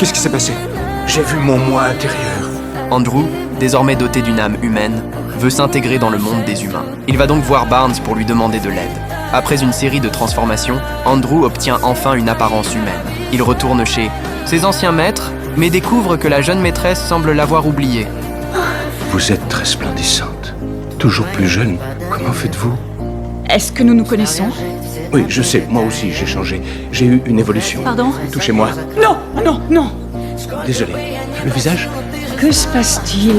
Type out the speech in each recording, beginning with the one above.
Qu'est-ce qui s'est passé? J'ai vu mon moi intérieur. Andrew, désormais doté d'une âme humaine, veut s'intégrer dans le monde des humains. Il va donc voir Barnes pour lui demander de l'aide. Après une série de transformations, Andrew obtient enfin une apparence humaine. Il retourne chez ses anciens maîtres, mais découvre que la jeune maîtresse semble l'avoir oublié. Vous êtes resplendissante. Toujours plus jeune. Comment faites-vous? Est-ce que nous nous connaissons? Oui, je sais, moi aussi j'ai changé. J'ai eu une évolution. Pardon? Touchez-moi. Non, non, non. Désolé. Le visage? Que se passe-t-il?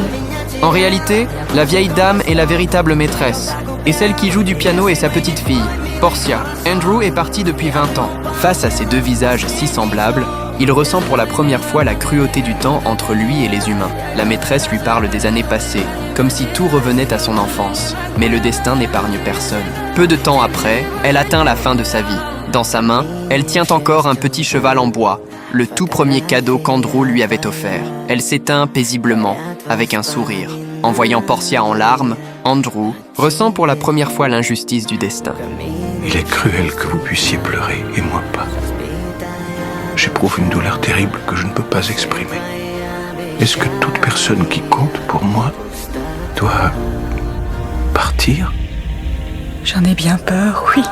En réalité, la vieille dame est la véritable maîtresse. Et celle qui joue du piano est sa petite fille, Portia. Andrew est parti depuis 20 ans. Face à ces deux visages si semblables, il ressent pour la première fois la cruauté du temps entre lui et les humains. La maîtresse lui parle des années passées, comme si tout revenait à son enfance. Mais le destin n'épargne personne. Peu de temps après, elle atteint la fin de sa vie. Dans sa main, elle tient encore un petit cheval en bois, le tout premier cadeau qu'Andrew lui avait offert. Elle s'éteint paisiblement, avec un sourire. En voyant Portia en larmes, Andrew ressent pour la première fois l'injustice du destin. Il est cruel que vous puissiez pleurer et moi pas. J'éprouve une douleur terrible que je ne peux pas exprimer. Est-ce que toute personne qui compte pour moi doit partir? J'en ai bien peur, oui.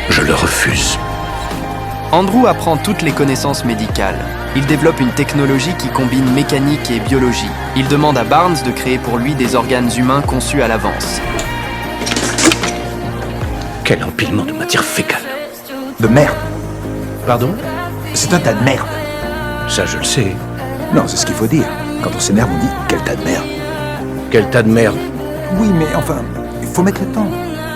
Je le refuse. Andrew apprend toutes les connaissances médicales. Il développe une technologie qui combine mécanique et biologie. Il demande à Barnes de créer pour lui des organes humains conçus à l'avance. Quel empilement de matière fécale. De merde. Pardon? C'est un tas de merde. Ça, je le sais. Non, c'est ce qu'il faut dire. Quand on s'énerve, on dit quel tas de merde. Quel tas de merde. Oui, mais enfin, il faut mettre le temps.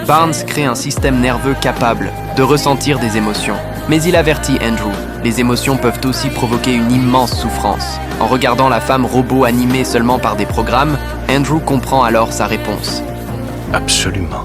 Barnes crée un système nerveux capable de ressentir des émotions. Mais il avertit Andrew, les émotions peuvent aussi provoquer une immense souffrance. En regardant la femme robot animée seulement par des programmes, Andrew comprend alors sa réponse. Absolument.